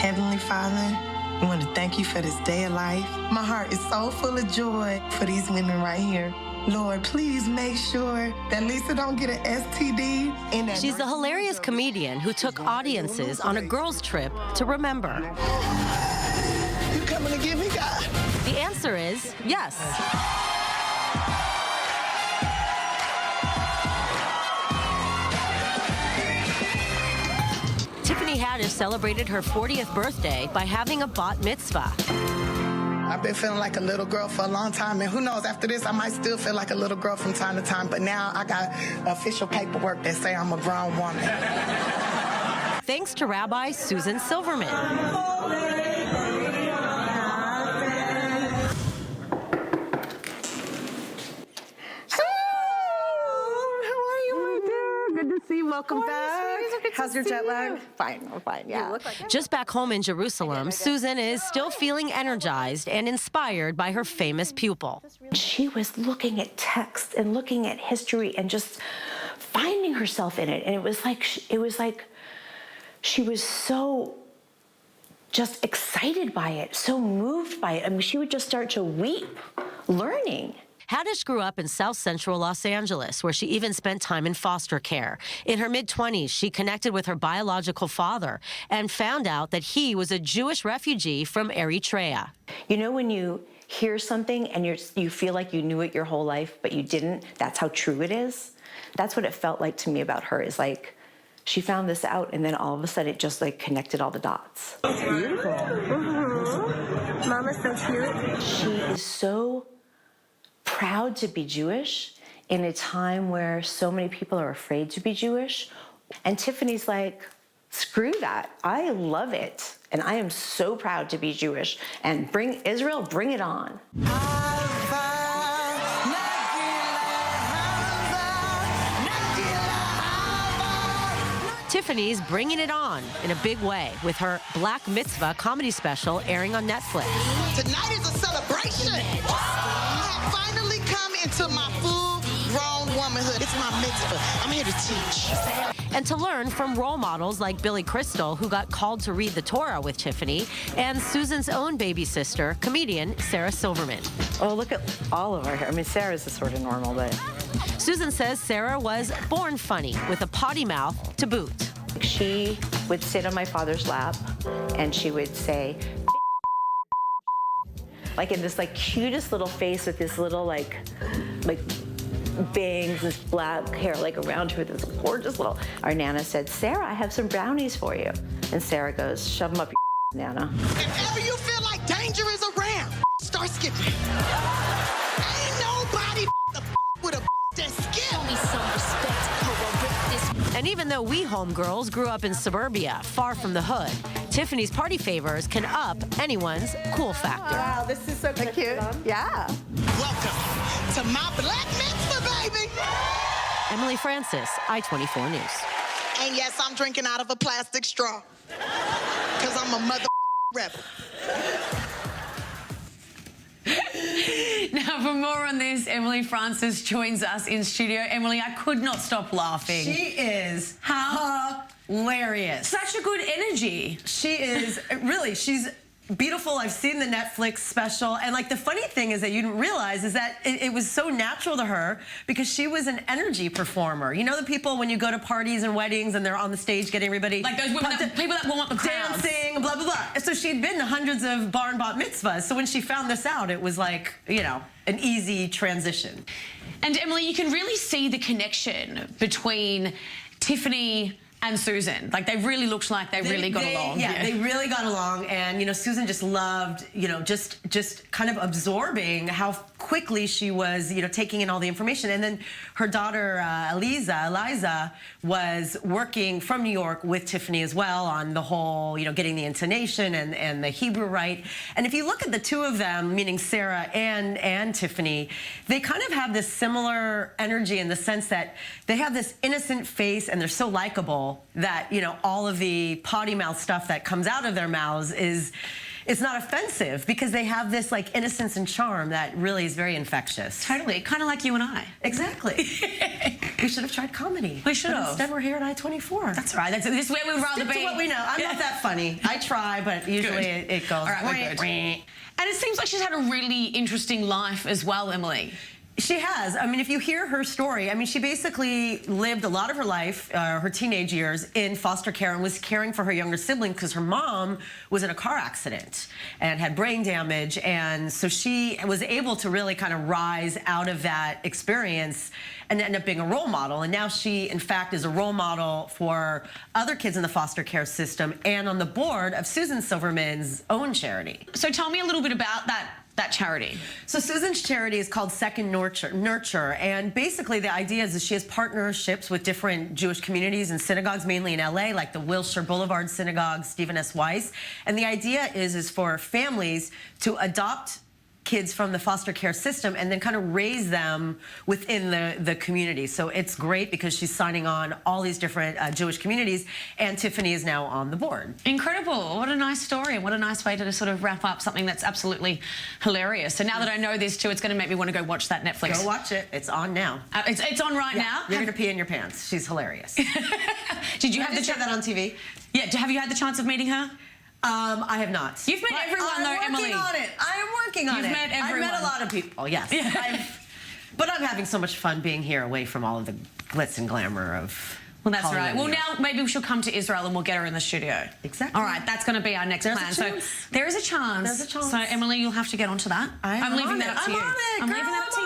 Heavenly Father, I want to thank you for this day of life. My heart is so full of joy for these women right here. Lord, please make sure that Lisa don't get an STD. And that She's a hilarious comedian who took audiences on a girls' trip to remember. You coming to get me, God? The answer is yes. Tiffany Haddish celebrated her 40th birthday by having a bat mitzvah. I've been feeling like a little girl for a long time, and who knows, after this, I might still feel like a little girl from time to time, but now I got official paperwork that say I'm a grown woman. Thanks to Rabbi Susan Silverman. Welcome back. How's your jet lag? Fine, I'm fine, yeah. Just back home in Jerusalem, Susan is still feeling energized and inspired by her famous pupil. She was looking at text and looking at history and just finding herself in it. And it was like she was so just excited by it, so moved by it. I mean, she would just start to weep, learning. Haddish grew up in South Central Los Angeles, where she even spent time in foster care. In her mid-20s, she connected with her biological father and found out that he was a Jewish refugee from Eritrea. You know when you hear something and you feel like you knew it your whole life, but you didn't? That's how true it is. That's what it felt like to me about her, is like she found this out and then all of a sudden it just like connected all the dots. It's beautiful. Mm-hmm. Mama's so cute. She is so proud to be Jewish in a time where so many people are afraid to be Jewish. And Tiffany's like, screw that. I love it. And I am so proud to be Jewish. And bring Israel, bring it on. Tiffany's bringing it on in a big way with her Black Mitzvah comedy special airing on Netflix. Tonight is a celebration. I have finally come into my full-grown womanhood. It's my mitzvah. I'm here to teach. And to learn from role models like Billy Crystal, who got called to read the Torah with Tiffany, and Susan's own baby sister, comedian Sarah Silverman. Oh, look at all of our hair. I mean, Sarah's is sort of normal, but... Susan says Sarah was born funny, with a potty mouth to boot. She would sit on my father's lap, and she would say, like in this like cutest little face with this little like bangs, this black hair like around her, this gorgeous little. Our Nana said, Sarah, I have some brownies for you. And Sarah goes, shove them up your Nana. If ever you feel like danger is around, start skipping. Ain't nobody with a that skip. Show me some respect, and even though we homegirls grew up in suburbia, far from the hood, Tiffany's party favors can up anyone's cool factor. Wow, this is so cute. Yeah. Welcome to my Black Mitzvah, baby. Emily Francis, I-24 News. And yes, I'm drinking out of a plastic straw. Because I'm a mother rebel. Now, for more on this, Emily Francis joins us in studio. Emily, I could not stop laughing. She is hilarious. Such a good energy. She is, really, she's beautiful. I've seen the Netflix special. And like the funny thing is that you didn't realize is that it was so natural to her because she was an energy performer. You know the people when you go to parties and weddings and they're on the stage getting everybody... Like those women, people that warm up the crowds. Dancing, blah, blah, blah. So she'd been to hundreds of bar and bat mitzvahs. So when she found this out, it was like, you know, an easy transition. And Emily, you can really see the connection between Tiffany and Susan. Like, they really looked like they really got along. Yeah, they really got along. And, you know, Susan just loved, you know, just kind of absorbing how quickly she was, you know, taking in all the information. And then her daughter, Eliza, was working from New York with Tiffany as well on the whole, you know, getting the intonation and the Hebrew right. And if you look at the two of them, meaning Sarah and Tiffany, they kind of have this similar energy in the sense that they have this innocent face and they're so likable that, you know, all of the potty mouth stuff that comes out of their mouths is it's not offensive because they have this like innocence and charm that really is very infectious. Totally, kind of like you and I. Exactly. We should have tried comedy. We should But have. Instead, we're here at I-24. That's all right. This is where we'd rather Stick be. to what we know. I'm not that funny. I try, but usually it goes. All right, we're good. And it seems like she's had a really interesting life as well, Emily. She has. I mean, if you hear her story, I mean, she basically lived a lot of her life, her teenage years, in foster care and was caring for her younger sibling because her mom was in a car accident and had brain damage. And so she was able to really kind of rise out of that experience and end up being a role model. And now she, in fact, is a role model for other kids in the foster care system and on the board of Susan Silverman's own charity. So tell me a little bit about that charity. So Susan's charity is called Second Nurture, and basically the idea is that she has partnerships with different Jewish communities and synagogues, mainly in LA, like the Wilshire Boulevard Synagogue, Stephen S. Weiss. And the idea is for families to adopt kids from the foster care system and then kind of raise them within the community. So it's great because she's signing on all these different Jewish communities, and Tiffany is now on the board. Incredible. What a nice story, and what a nice way to sort of wrap up something that's absolutely hilarious. So now that I know this too, it's going to make me want to go watch that Netflix. Go watch it. It's on now. It's on right now? You're going to pee in your pants. She's hilarious. Did you have the chance that on TV? Yeah. Have you had the chance of meeting her? I have not. You've met everyone, though, Emily. I'm working on it. I am working on it. You've met everyone. I've met a lot of people, yes. Yeah. But I'm having so much fun being here away from all of the glitz and glamour of Well, that's Hollywood, right. Well, New York. now maybe she'll come to Israel and we'll get her in the studio. Exactly. All right, that's going to be our next There's plan. a chance. So there is a chance. There's a chance. So Emily, you'll have to get onto that. I'm leaving that up to you. I'm on it, I'm leaving that up to girl.